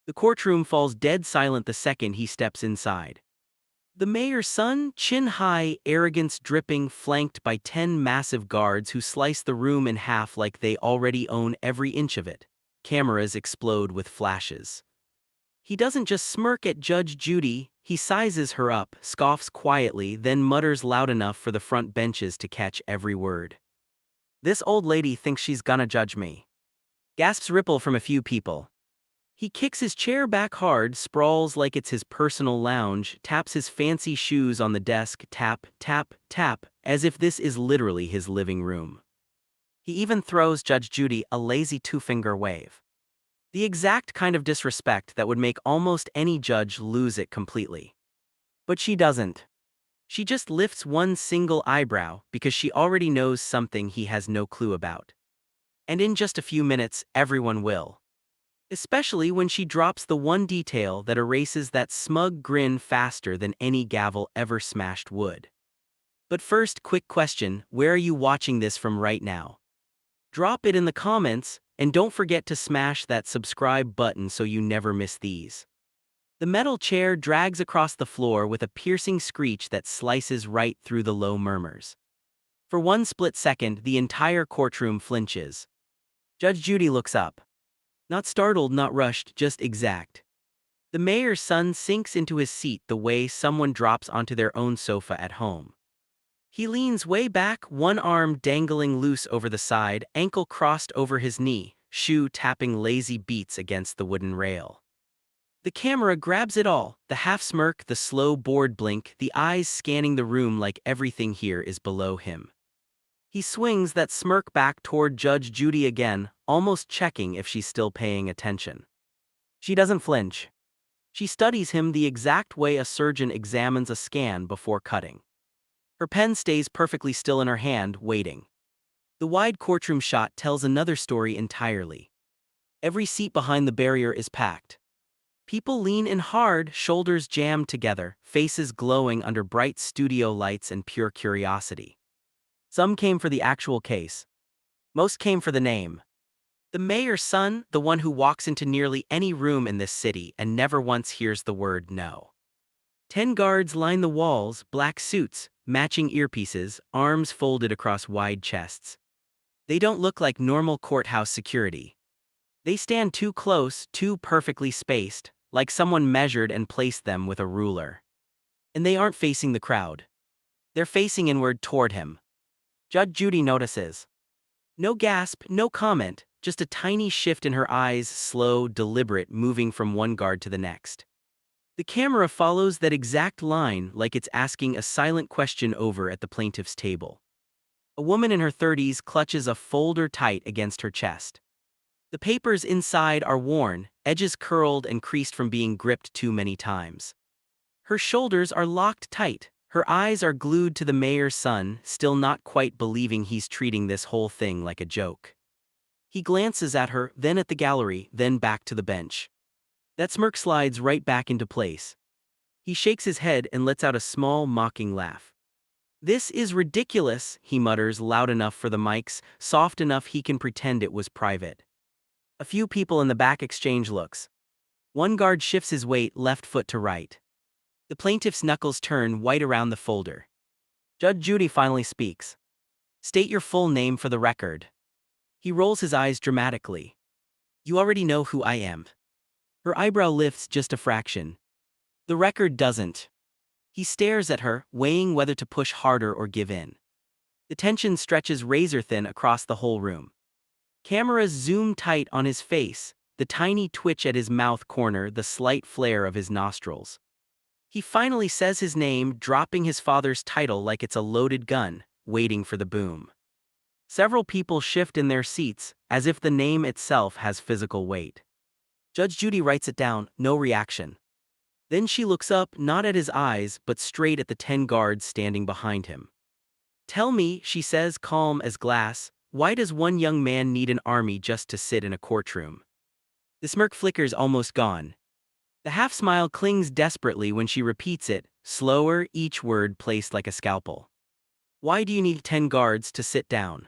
The courtroom falls dead silent the second he steps inside. The mayor's son, chin high, arrogance dripping, flanked by 10 massive guards who slice the room in half like they already own every inch of it. Cameras explode with flashes. He doesn't just smirk at Judge Judy, he sizes her up, scoffs quietly, then mutters loud enough for the front benches to catch every word. "This old lady thinks she's gonna judge me." Gasps ripple from a few people. He kicks his chair back hard, sprawls like it's his personal lounge, taps his fancy shoes on the desk, tap, tap, tap, as if this is literally his living room. He even throws Judge Judy a lazy two-finger wave. The exact kind of disrespect that would make almost any judge lose it completely. But she doesn't. She just lifts one single eyebrow because she already knows something he has no clue about. And in just a few minutes, everyone will. Especially when she drops the one detail that erases that smug grin faster than any gavel ever smashed wood. But first, quick question, where are you watching this from right now? Drop it in the comments, and don't forget to smash that subscribe button so you never miss these. The metal chair drags across the floor with a piercing screech that slices right through the low murmurs. For one split second, the entire courtroom flinches. Judge Judy looks up. Not startled, not rushed, just exact. The mayor's son sinks into his seat the way someone drops onto their own sofa at home. He leans way back, one arm dangling loose over the side, ankle crossed over his knee, shoe tapping lazy beats against the wooden rail. The camera grabs it all, the half smirk, the slow bored blink, the eyes scanning the room like everything here is below him. He swings that smirk back toward Judge Judy again, almost checking if she's still paying attention. She doesn't flinch. She studies him the exact way a surgeon examines a scan before cutting. Her pen stays perfectly still in her hand, waiting. The wide courtroom shot tells another story entirely. Every seat behind the barrier is packed. People lean in hard, shoulders jammed together, faces glowing under bright studio lights and pure curiosity. Some came for the actual case. Most came for the name. The mayor's son, the one who walks into nearly any room in this city and never once hears the word no. 10 guards line the walls, black suits, matching earpieces, arms folded across wide chests. They don't look like normal courthouse security. They stand too close, too perfectly spaced, like someone measured and placed them with a ruler. And they aren't facing the crowd. They're facing inward toward him. Judge Judy notices. No gasp, no comment, just a tiny shift in her eyes, slow, deliberate, moving from one guard to the next. The camera follows that exact line like it's asking a silent question over at the plaintiff's table. A woman in her 30s clutches a folder tight against her chest. The papers inside are worn, edges curled and creased from being gripped too many times. Her shoulders are locked tight. Her eyes are glued to the mayor's son, still not quite believing he's treating this whole thing like a joke. He glances at her, then at the gallery, then back to the bench. That smirk slides right back into place. He shakes his head and lets out a small, mocking laugh. "This is ridiculous," he mutters, loud enough for the mics, soft enough he can pretend it was private. A few people in the back exchange looks. One guard shifts his weight left foot to right. The plaintiff's knuckles turn white around the folder. Judge Judy finally speaks. "State your full name for the record." He rolls his eyes dramatically. "You already know who I am." Her eyebrow lifts just a fraction. The record doesn't. He stares at her, weighing whether to push harder or give in. The tension stretches razor-thin across the whole room. Cameras zoom tight on his face, the tiny twitch at his mouth corner, the slight flare of his nostrils. He finally says his name, dropping his father's title like it's a loaded gun, waiting for the boom. Several people shift in their seats, as if the name itself has physical weight. Judge Judy writes it down, no reaction. Then she looks up, not at his eyes, but straight at the 10 guards standing behind him. "Tell me," she says, calm as glass, "why does one young man need an army just to sit in a courtroom?" The smirk flickers, almost gone. The half-smile clings desperately when she repeats it, slower, each word placed like a scalpel. "Why do you need 10 guards to sit down?"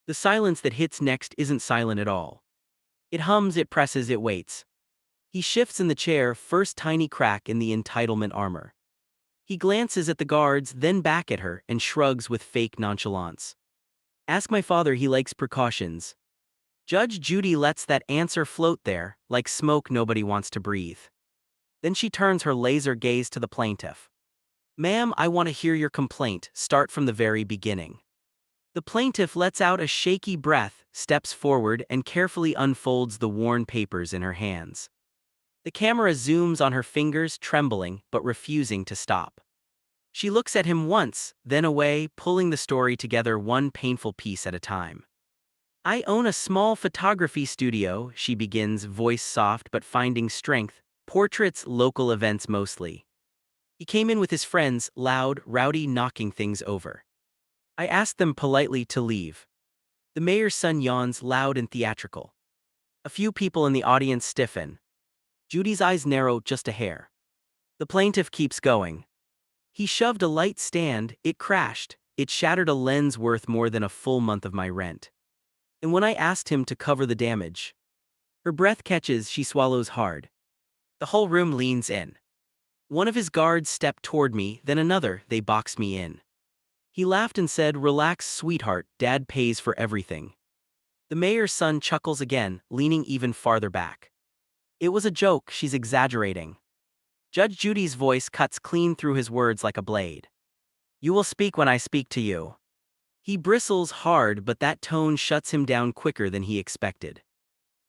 The silence that hits next isn't silent at all. It hums, it presses, it waits. He shifts in the chair, first tiny crack in the entitlement armor. He glances at the guards, then back at her, and shrugs with fake nonchalance. Ask my father, he likes precautions. Judge Judy lets that answer float there, like smoke nobody wants to breathe. Then she turns her laser gaze to the plaintiff. Ma'am, I want to hear your complaint, start from the very beginning. The plaintiff lets out a shaky breath, steps forward, and carefully unfolds the worn papers in her hands. The camera zooms on her fingers, trembling, but refusing to stop. She looks at him once, then away, pulling the story together one painful piece at a time. I own a small photography studio, she begins, voice soft but finding strength, portraits, local events mostly. He came in with his friends, loud, rowdy, knocking things over. I asked them politely to leave. The mayor's son yawns, loud and theatrical. A few people in the audience stiffen. Judy's eyes narrow just a hair. The plaintiff keeps going. He shoved a light stand, it crashed, it shattered a lens worth more than a full month of my rent. And when I asked him to cover the damage, her breath catches, she swallows hard. The whole room leans in. One of his guards stepped toward me, then another, they boxed me in. He laughed and said, relax, sweetheart, Dad pays for everything. The mayor's son chuckles again, leaning even farther back. It was a joke, she's exaggerating. Judge Judy's voice cuts clean through his words like a blade. You will speak when I speak to you. He bristles hard, but that tone shuts him down quicker than he expected.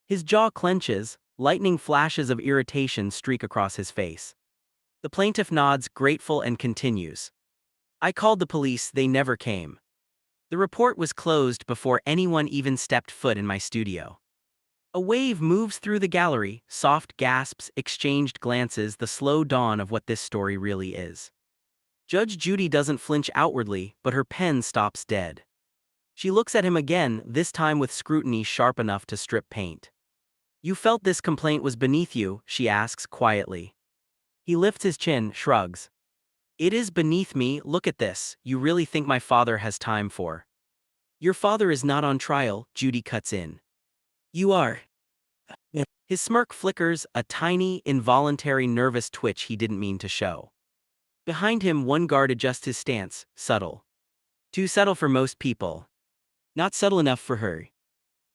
His jaw clenches, lightning flashes of irritation streak across his face. The plaintiff nods, grateful, and continues. I called the police, they never came. The report was closed before anyone even stepped foot in my studio. A wave moves through the gallery, soft gasps, exchanged glances, the slow dawn of what this story really is. Judge Judy doesn't flinch outwardly, but her pen stops dead. She looks at him again, this time with scrutiny sharp enough to strip paint. You felt this complaint was beneath you, she asks quietly. He lifts his chin, shrugs. It is beneath me, look at this, you really think my father has time for? Your father is not on trial, Judy cuts in. You are. His smirk flickers, a tiny, involuntary nervous twitch he didn't mean to show. Behind him, one guard adjusts his stance, subtle. Too subtle for most people. Not subtle enough for her.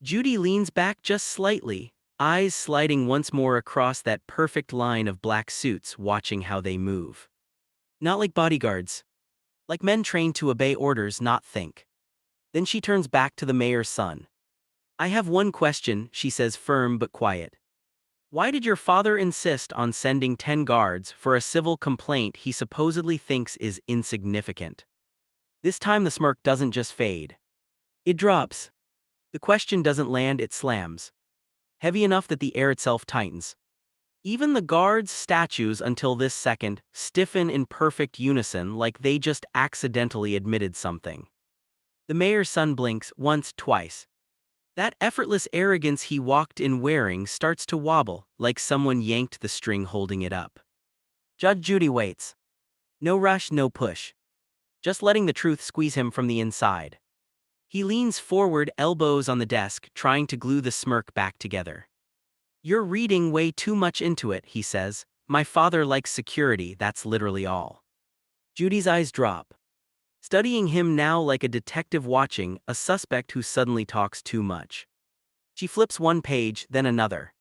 Judy leans back just slightly, eyes sliding once more across that perfect line of black suits, watching how they move. Not like bodyguards. Like men trained to obey orders, not think. Then she turns back to the mayor's son. I have one question, she says, firm but quiet. Why did your father insist on sending 10 guards for a civil complaint he supposedly thinks is insignificant? This time the smirk doesn't just fade. It drops. The question doesn't land, it slams. Heavy enough that the air itself tightens. Even the guards' statues until this second stiffen in perfect unison, like they just accidentally admitted something. The mayor's son blinks once, twice. That effortless arrogance he walked in wearing starts to wobble, like someone yanked the string holding it up. Judge Judy waits. No rush, no push. Just letting the truth squeeze him from the inside. He leans forward, elbows on the desk, trying to glue the smirk back together. You're reading way too much into it, he says. My father likes security, that's literally all. Judy's eyes drop. Studying him now like a detective watching a suspect who suddenly talks too much. She flips one page, then another.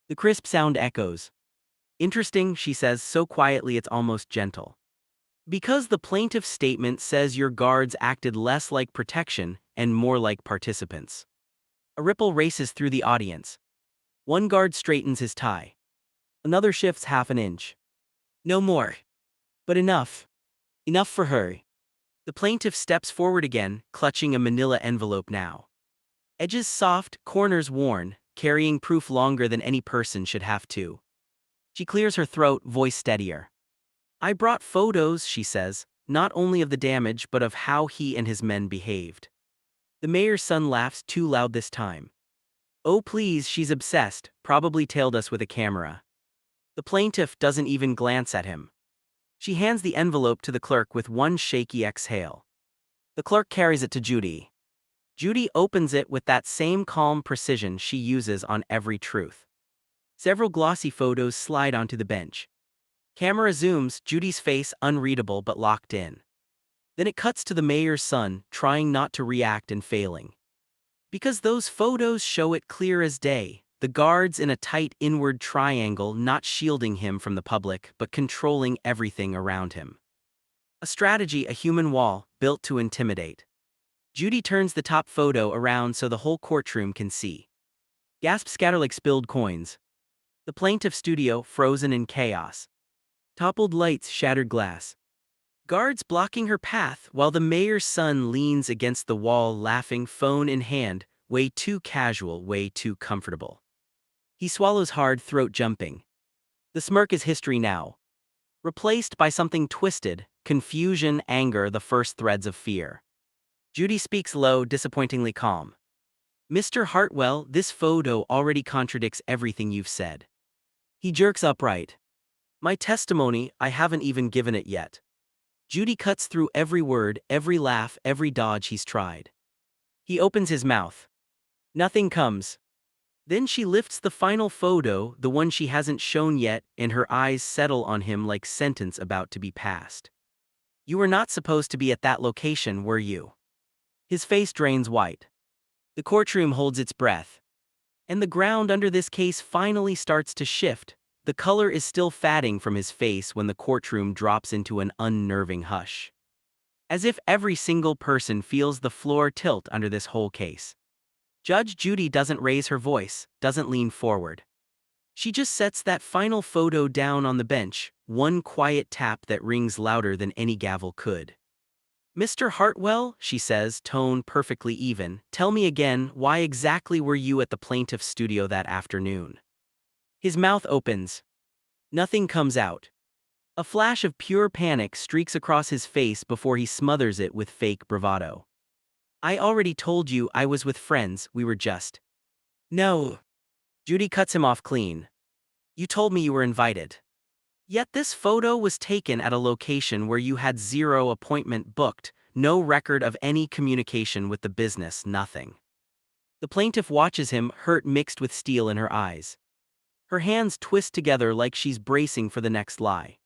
The crisp sound echoes. Interesting, she says so quietly it's almost gentle. Because the plaintiff's statement says your guards acted less like protection and more like participants. A ripple races through the audience. One guard straightens his tie. Another shifts half an inch. No more. But enough. Enough for her. The plaintiff steps forward again, clutching a manila envelope now. Edges soft, corners worn, carrying proof longer than any person should have to. She clears her throat, voice steadier. I brought photos, she says, not only of the damage but of how he and his men behaved. The mayor's son laughs too loud this time. Oh please, she's obsessed, probably tailed us with a camera. The plaintiff doesn't even glance at him. She hands the envelope to the clerk with one shaky exhale. The clerk carries it to Judy. Judy opens it with that same calm precision she uses on every truth. Several glossy photos slide onto the bench. Camera zooms, Judy's face unreadable but locked in. Then it cuts to the mayor's son, trying not to react and failing. Because those photos show it clear as day, the guards in a tight inward triangle not shielding him from the public but controlling everything around him. A strategy, a human wall, built to intimidate. Judy turns the top photo around so the whole courtroom can see. Gasps scatter like spilled coins. The plaintiff's studio frozen in chaos. Toppled lights, shattered glass. Guards blocking her path while the mayor's son leans against the wall laughing, phone in hand, way too casual, way too comfortable. He swallows hard, throat jumping. The smirk is history now. Replaced by something twisted, confusion, anger, the first threads of fear. Judy speaks low, disappointingly calm. Mr. Hartwell, this photo already contradicts everything you've said. He jerks upright. My testimony, I haven't even given it yet. Judy cuts through every word, every laugh, every dodge he's tried. He opens his mouth. Nothing comes. Then she lifts the final photo, the one she hasn't shown yet, and her eyes settle on him like sentence about to be passed. You were not supposed to be at that location, were you? His face drains white. The courtroom holds its breath. And the ground under this case finally starts to shift. The color is still fading from his face when the courtroom drops into an unnerving hush. As if every single person feels the floor tilt under this whole case. Judge Judy doesn't raise her voice, doesn't lean forward. She just sets that final photo down on the bench, one quiet tap that rings louder than any gavel could. Mr. Hartwell, she says, tone perfectly even, tell me again, why exactly were you at the plaintiff's studio that afternoon? His mouth opens. Nothing comes out. A flash of pure panic streaks across his face before he smothers it with fake bravado. I already told you I was with friends, we were just. No. Judy cuts him off clean. You told me you were invited. Yet this photo was taken at a location where you had zero appointment booked, no record of any communication with the business, nothing. The plaintiff watches him, hurt mixed with steel in her eyes. Her hands twist together like she's bracing for the next lie.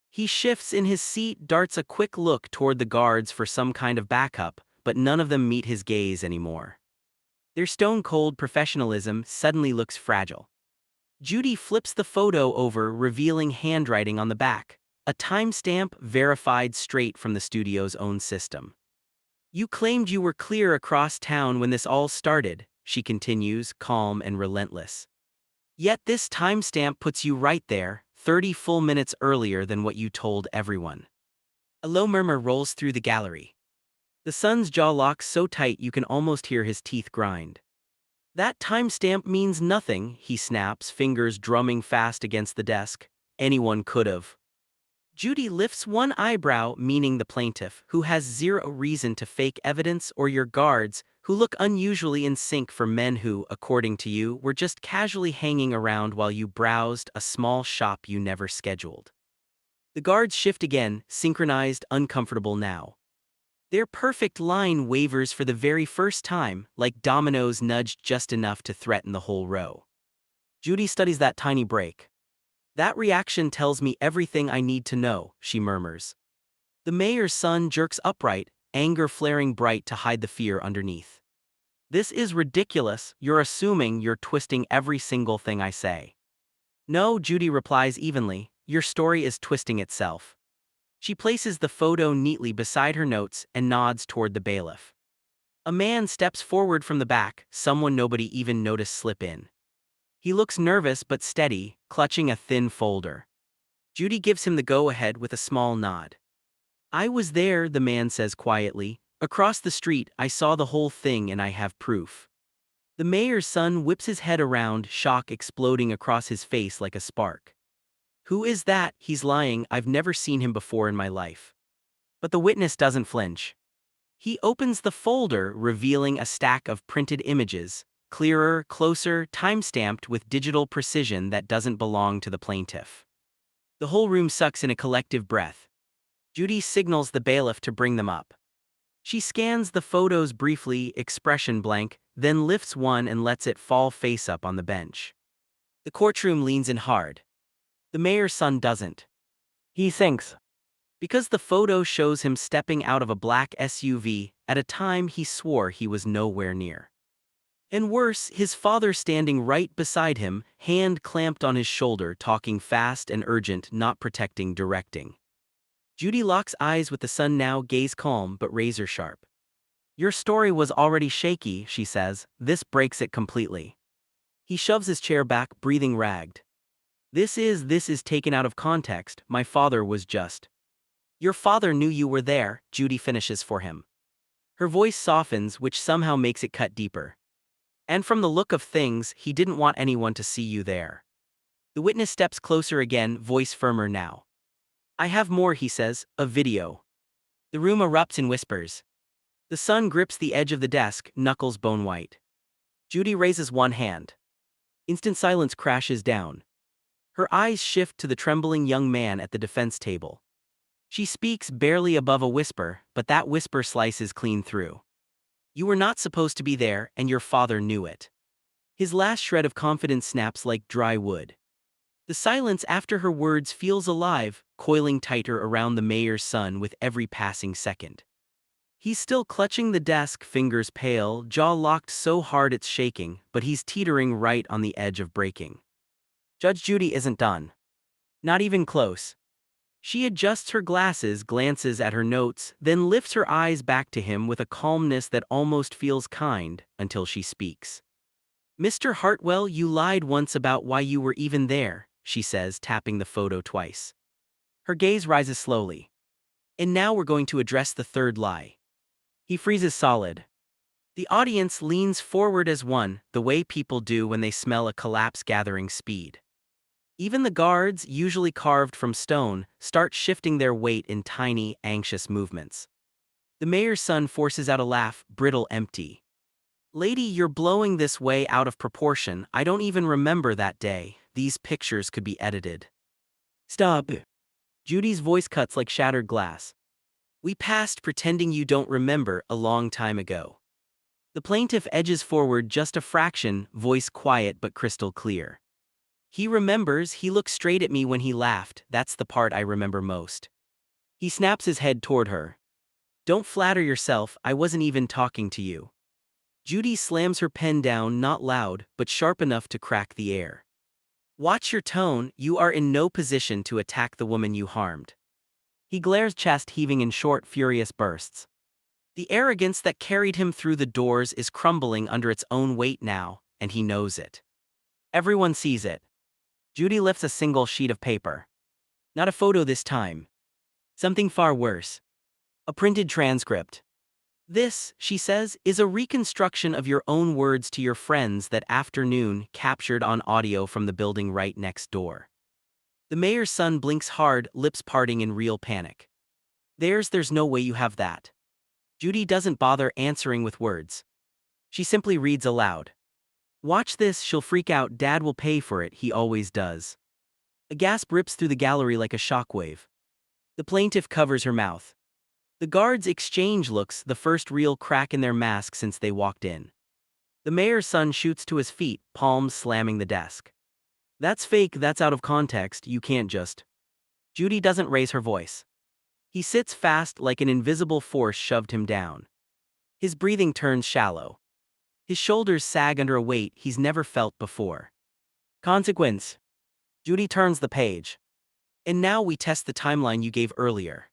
He shifts in his seat, darts a quick look toward the guards for some kind of backup, but none of them meet his gaze anymore. Their stone-cold professionalism suddenly looks fragile. Judy flips the photo over, revealing handwriting on the back, a timestamp verified straight from the studio's own system. You claimed you were clear across town when this all started, she continues, calm and relentless. Yet this timestamp puts you right there, 30 full minutes earlier than what you told everyone. A low murmur rolls through the gallery. The son's jaw locks so tight you can almost hear his teeth grind. That timestamp means nothing, he snaps, fingers drumming fast against the desk. Anyone could've. Judy lifts one eyebrow, meaning the plaintiff, who has zero reason to fake evidence, or your guards, who look unusually in sync for men who, according to you, were just casually hanging around while you browsed a small shop you never scheduled. The guards shift again, synchronized, uncomfortable now. Their perfect line wavers for the very first time, like dominoes nudged just enough to threaten the whole row. Judy studies that tiny break. That reaction tells me everything I need to know, she murmurs. The mayor's son jerks upright, anger flaring bright to hide the fear underneath. This is ridiculous, you're assuming you're twisting every single thing I say. No, Judy replies evenly, your story is twisting itself. She places the photo neatly beside her notes and nods toward the bailiff. A man steps forward from the back, someone nobody even noticed slip in. He looks nervous but steady, clutching a thin folder. Judy gives him the go-ahead with a small nod. I was there, the man says quietly. Across the street, I saw the whole thing and I have proof. The mayor's son whips his head around, shock exploding across his face like a spark. Who is that? He's lying, I've never seen him before in my life. But the witness doesn't flinch. He opens the folder, revealing a stack of printed images, clearer, closer, time-stamped with digital precision that doesn't belong to the plaintiff. The whole room sucks in a collective breath. Judy signals the bailiff to bring them up. She scans the photos briefly, expression blank, then lifts one and lets it fall face up on the bench. The courtroom leans in hard. The mayor's son doesn't. He thinks. Because the photo shows him stepping out of a black SUV at a time he swore he was nowhere near. And worse, his father standing right beside him, hand clamped on his shoulder, talking fast and urgent, not protecting, directing. Judy locks eyes with the son now, gaze calm but razor sharp. Your story was already shaky, she says. This breaks it completely. He shoves his chair back, breathing ragged. This is taken out of context. My father was just. Your father knew you were there, Judy finishes for him. Her voice softens, which somehow makes it cut deeper. And from the look of things, he didn't want anyone to see you there. The witness steps closer again, voice firmer now. I have more, he says, a video. The room erupts in whispers. The son grips the edge of the desk, knuckles bone white. Judy raises one hand. Instant silence crashes down. Her eyes shift to the trembling young man at the defense table. She speaks barely above a whisper, but that whisper slices clean through. You were not supposed to be there, and your father knew it. His last shred of confidence snaps like dry wood. The silence after her words feels alive, coiling tighter around the mayor's son with every passing second. He's still clutching the desk, fingers pale, jaw locked so hard it's shaking, but he's teetering right on the edge of breaking. Judge Judy isn't done. Not even close. She adjusts her glasses, glances at her notes, then lifts her eyes back to him with a calmness that almost feels kind, until she speaks. Mr. Hartwell, you lied once about why you were even there, she says, tapping the photo twice. Her gaze rises slowly. And now we're going to address the third lie. He freezes solid. The audience leans forward as one, the way people do when they smell a collapse gathering speed. Even the guards, usually carved from stone, start shifting their weight in tiny, anxious movements. The mayor's son forces out a laugh, brittle, empty. Lady, you're blowing this way out of proportion. I don't even remember that day. These pictures could be edited. Stop. Judy's voice cuts like shattered glass. We passed pretending you don't remember a long time ago. The plaintiff edges forward just a fraction, voice quiet but crystal clear. He remembers. He looked straight at me when he laughed. That's the part I remember most. He snaps his head toward her. Don't flatter yourself, I wasn't even talking to you. Judy slams her pen down, not loud, but sharp enough to crack the air. Watch your tone, you are in no position to attack the woman you harmed. He glares, chest heaving in short, furious bursts. The arrogance that carried him through the doors is crumbling under its own weight now, and he knows it. Everyone sees it. Judy lifts a single sheet of paper. Not a photo this time. Something far worse. A printed transcript. This, she says, is a reconstruction of your own words to your friends that afternoon, captured on audio from the building right next door. The mayor's son blinks hard, lips parting in real panic. There's no way you have that. Judy doesn't bother answering with words. She simply reads aloud. Watch this, she'll freak out, Dad will pay for it, he always does. A gasp rips through the gallery like a shockwave. The plaintiff covers her mouth. The guards exchange looks, the first real crack in their mask since they walked in. The mayor's son shoots to his feet, palms slamming the desk. That's fake, that's out of context, you can't just. Judy doesn't raise her voice. He sits fast like an invisible force shoved him down. His breathing turns shallow. His shoulders sag under a weight he's never felt before. Consequence. Judy turns the page. And now we test the timeline you gave earlier.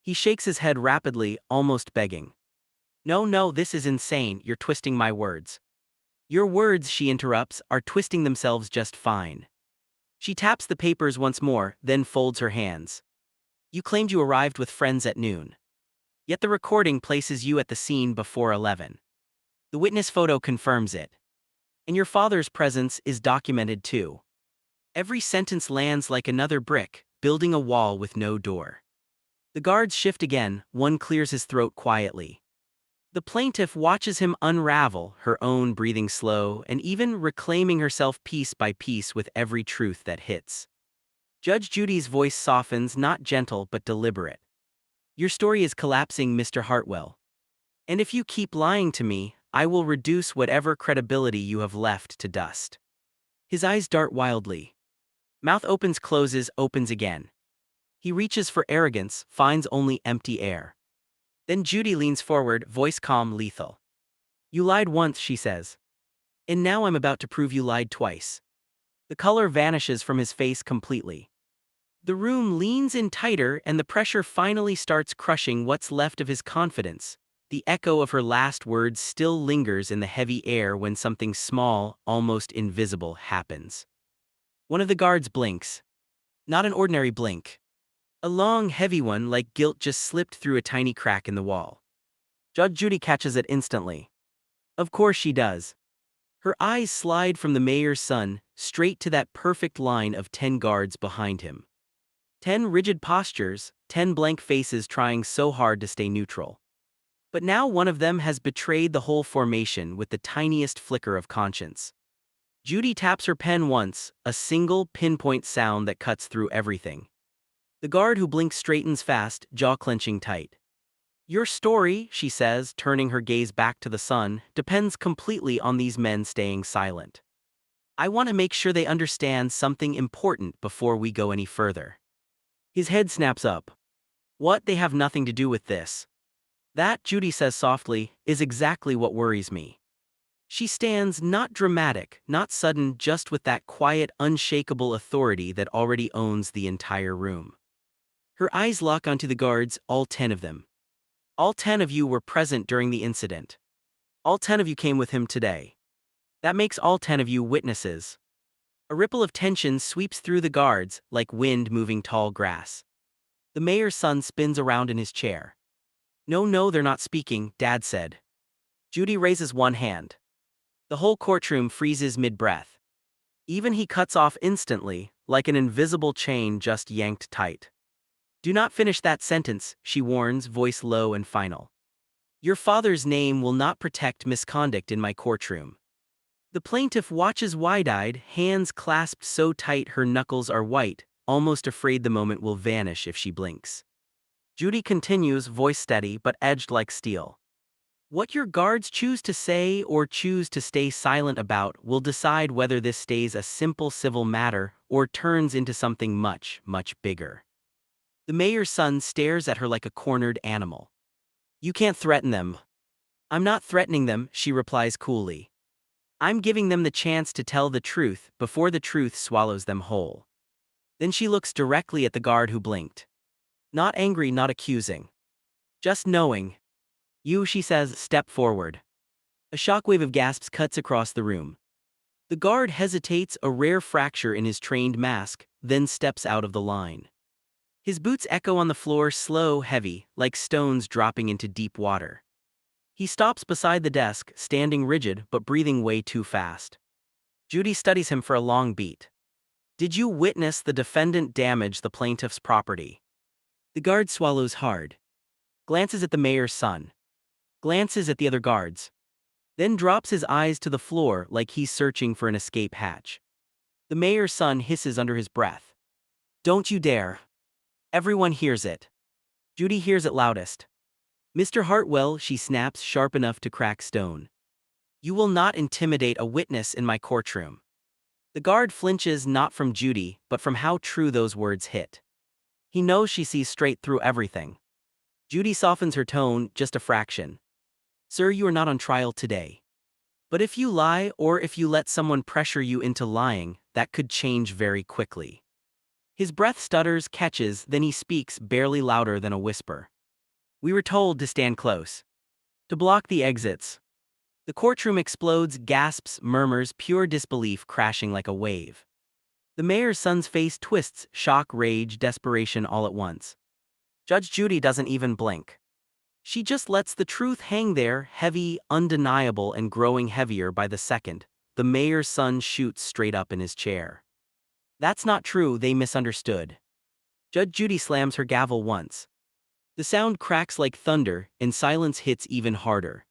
He shakes his head rapidly, almost begging. No, this is insane, you're twisting my words. Your words, she interrupts, are twisting themselves just fine. She taps the papers once more, then folds her hands. You claimed you arrived with friends at noon. Yet the recording places you at the scene before 11. The witness photo confirms it. And your father's presence is documented too. Every sentence lands like another brick, building a wall with no door. The guards shift again, one clears his throat quietly. The plaintiff watches him unravel, her own breathing slow and even reclaiming herself piece by piece with every truth that hits. Judge Judy's voice softens, not gentle but deliberate. Your story is collapsing, Mr. Hartwell. And if you keep lying to me, I will reduce whatever credibility you have left to dust. His eyes dart wildly. Mouth opens, closes, opens again. He reaches for arrogance, finds only empty air. Then Judy leans forward, voice calm, lethal. You lied once, she says. And now I'm about to prove you lied twice. The color vanishes from his face completely. The room leans in tighter and the pressure finally starts crushing what's left of his confidence. The echo of her last words still lingers in the heavy air when something small, almost invisible, happens. One of the guards blinks. Not an ordinary blink. A long, heavy one like guilt just slipped through a tiny crack in the wall. Judge Judy catches it instantly. Of course she does. Her eyes slide from the mayor's son straight to that perfect line of 10 guards behind him. 10 rigid postures, 10 blank faces trying so hard to stay neutral. But now one of them has betrayed the whole formation with the tiniest flicker of conscience. Judy taps her pen once, a single pinpoint sound that cuts through everything. The guard who blinks straightens fast, jaw clenching tight. Your story, she says, turning her gaze back to the sun, depends completely on these men staying silent. I want to make sure they understand something important before we go any further. His head snaps up. What? They have nothing to do with this. That, Judy says softly, is exactly what worries me. She stands, not dramatic, not sudden, just with that quiet, unshakable authority that already owns the entire room. Her eyes lock onto the guards, all 10 of them. All 10 of you were present during the incident. All 10 of you came with him today. That makes all 10 of you witnesses. A ripple of tension sweeps through the guards, like wind moving tall grass. The mayor's son spins around in his chair. No, they're not speaking, Dad said. Judy raises one hand. The whole courtroom freezes mid-breath. Even he cuts off instantly, like an invisible chain just yanked tight. Do not finish that sentence, she warns, voice low and final. Your father's name will not protect misconduct in my courtroom. The plaintiff watches wide-eyed, hands clasped so tight her knuckles are white, almost afraid the moment will vanish if she blinks. Judy continues, voice steady but edged like steel. What your guards choose to say or choose to stay silent about will decide whether this stays a simple civil matter or turns into something much, much bigger. The mayor's son stares at her like a cornered animal. You can't threaten them. I'm not threatening them, she replies coolly. I'm giving them the chance to tell the truth before the truth swallows them whole. Then she looks directly at the guard who blinked. Not angry, not accusing. Just knowing. You, she says, step forward. A shockwave of gasps cuts across the room. The guard hesitates, a rare fracture in his trained mask, then steps out of the line. His boots echo on the floor, slow, heavy, like stones dropping into deep water. He stops beside the desk, standing rigid but breathing way too fast. Judy studies him for a long beat. Did you witness the defendant damage the plaintiff's property? The guard swallows hard. Glances at the mayor's son. Glances at the other guards. Then drops his eyes to the floor like he's searching for an escape hatch. The mayor's son hisses under his breath. Don't you dare. Everyone hears it. Judy hears it loudest. Mr. Hartwell, she snaps, sharp enough to crack stone. You will not intimidate a witness in my courtroom. The guard flinches not from Judy, but from how true those words hit. He knows she sees straight through everything. Judy softens her tone just a fraction. Sir, you are not on trial today. But if you lie or if you let someone pressure you into lying, that could change very quickly. His breath stutters, catches, then he speaks, barely louder than a whisper. We were told to stand close. To block the exits. The courtroom explodes, gasps, murmurs, pure disbelief crashing like a wave. The mayor's son's face twists, shock, rage, desperation all at once. Judge Judy doesn't even blink. She just lets the truth hang there, heavy, undeniable, and growing heavier by the second. The mayor's son shoots straight up in his chair. That's not true, they misunderstood. Judge Judy slams her gavel once. The sound cracks like thunder, and silence hits even harder.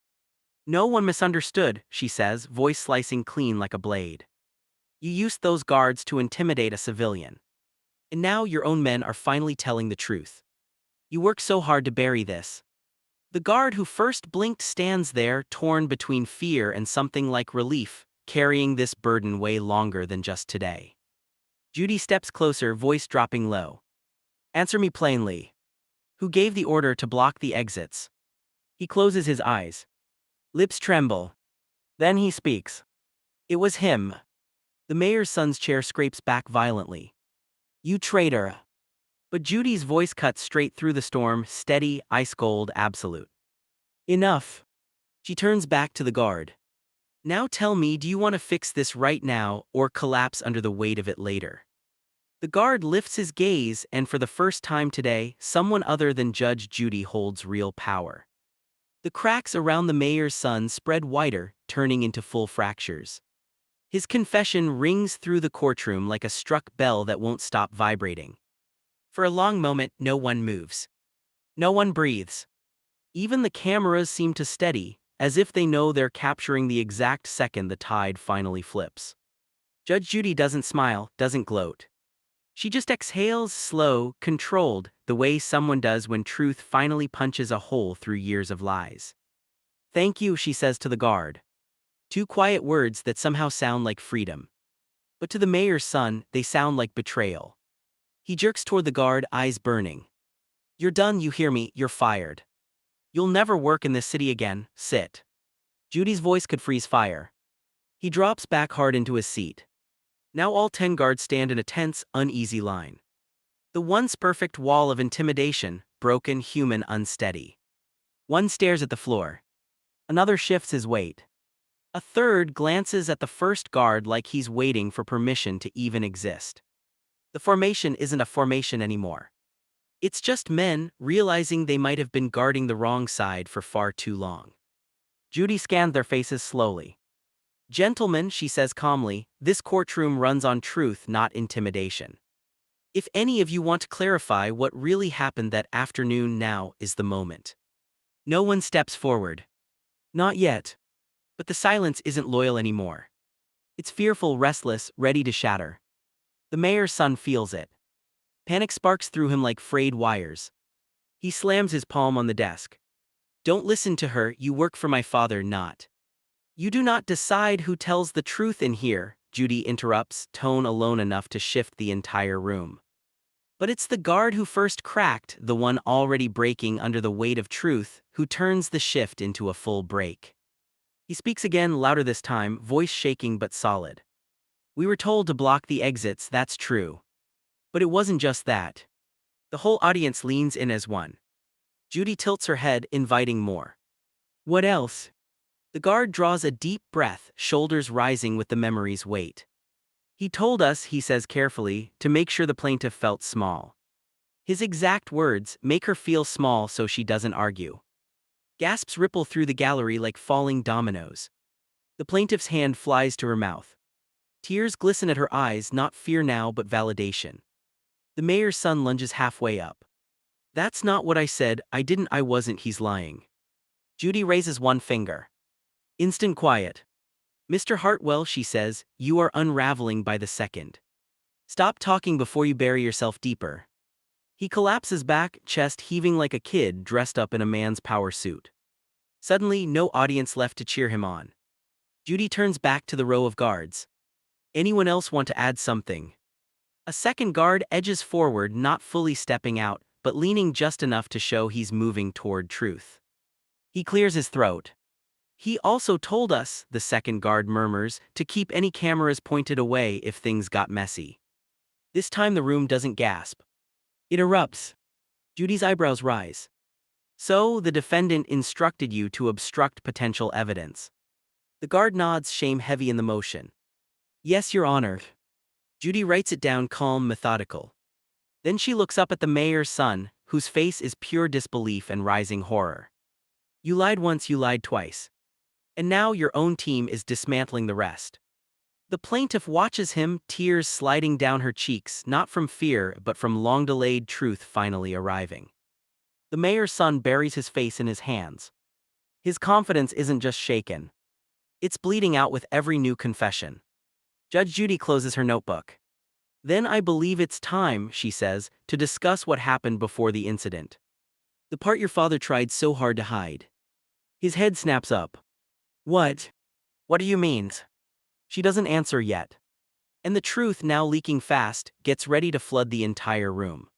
No one misunderstood, she says, voice slicing clean like a blade. You used those guards to intimidate a civilian. And now your own men are finally telling the truth. You worked so hard to bury this. The guard who first blinked stands there, torn between fear and something like relief. carrying this burden way longer than just today. Judy steps closer, voice dropping low. Answer me plainly. Who gave the order to block the exits? He closes his eyes. Lips tremble. Then he speaks. It was him. The mayor's son's chair scrapes back violently. You traitor. But Judy's voice cuts straight through the storm, steady, ice-cold, absolute. Enough. She turns back to the guard. Now tell me, do you want to fix this right now or collapse under the weight of it later? The guard lifts his gaze, and for the first time today, someone other than Judge Judy holds real power. The cracks around the mayor's son spread wider, turning into full fractures. His confession rings through the courtroom like a struck bell that won't stop vibrating. For a long moment, no one moves. No one breathes. Even the cameras seem to steady, as if they know they're capturing the exact second the tide finally flips. Judge Judy doesn't smile, doesn't gloat. She just exhales, slow, controlled, the way someone does when truth finally punches a hole through years of lies. Thank you, she says to the guard. Two quiet words that somehow sound like freedom. But to the mayor's son, they sound like betrayal. He jerks toward the guard, eyes burning. You're done, you hear me, you're fired. You'll never work in this city again, sit. Judy's voice could freeze fire. He drops back hard into his seat. Now all 10 guards stand in a tense, uneasy line. The once perfect wall of intimidation, broken, human, unsteady. One stares at the floor. Another shifts his weight. A third glances at the first guard like he's waiting for permission to even exist. The formation isn't a formation anymore. It's just men realizing they might have been guarding the wrong side for far too long. Judy scans their faces slowly. Gentlemen, she says calmly, this courtroom runs on truth, not intimidation. If any of you want to clarify what really happened that afternoon, now is the moment. No one steps forward. Not yet. But the silence isn't loyal anymore. It's fearful, restless, ready to shatter. The mayor's son feels it. Panic sparks through him like frayed wires. He slams his palm on the desk. Don't listen to her, you work for my father, not. You do not decide who tells the truth in here, Judy interrupts, tone alone enough to shift the entire room. But it's the guard who first cracked, the one already breaking under the weight of truth, who turns the shift into a full break. He speaks again, louder this time, voice shaking but solid. We were told to block the exits, that's true. But it wasn't just that. The whole audience leans in as one. Judy tilts her head, inviting more. What else? The guard draws a deep breath, shoulders rising with the memory's weight. He told us, he says carefully, to make sure the plaintiff felt small. His exact words, make her feel small so she doesn't argue. Gasps ripple through the gallery like falling dominoes. The plaintiff's hand flies to her mouth. Tears glisten at her eyes, not fear now but validation. The mayor's son lunges halfway up. That's not what I said, I wasn't, he's lying. Judy raises one finger. Instant quiet. Mr. Hartwell, she says, you are unraveling by the second. Stop talking before you bury yourself deeper. He collapses back, chest heaving like a kid dressed up in a man's power suit. Suddenly, no audience left to cheer him on. Judy turns back to the row of guards. Anyone else want to add something? A second guard edges forward, not fully stepping out, but leaning just enough to show he's moving toward truth. He clears his throat. He also told us, the second guard murmurs, to keep any cameras pointed away if things got messy. This time the room doesn't gasp. It erupts. Judy's eyebrows rise. So, the defendant instructed you to obstruct potential evidence. The guard nods, shame heavy in the motion. Yes, Your Honor. Judy writes it down, calm, methodical. Then she looks up at the mayor's son, whose face is pure disbelief and rising horror. You lied once, you lied twice. And now your own team is dismantling the rest. The plaintiff watches him, tears sliding down her cheeks, not from fear but from long-delayed truth finally arriving. The mayor's son buries his face in his hands. His confidence isn't just shaken. It's bleeding out with every new confession. Judge Judy closes her notebook. Then I believe it's time, she says, to discuss what happened before the incident. The part your father tried so hard to hide. His head snaps up. What? What do you mean? She doesn't answer yet. And the truth, now leaking fast, gets ready to flood the entire room.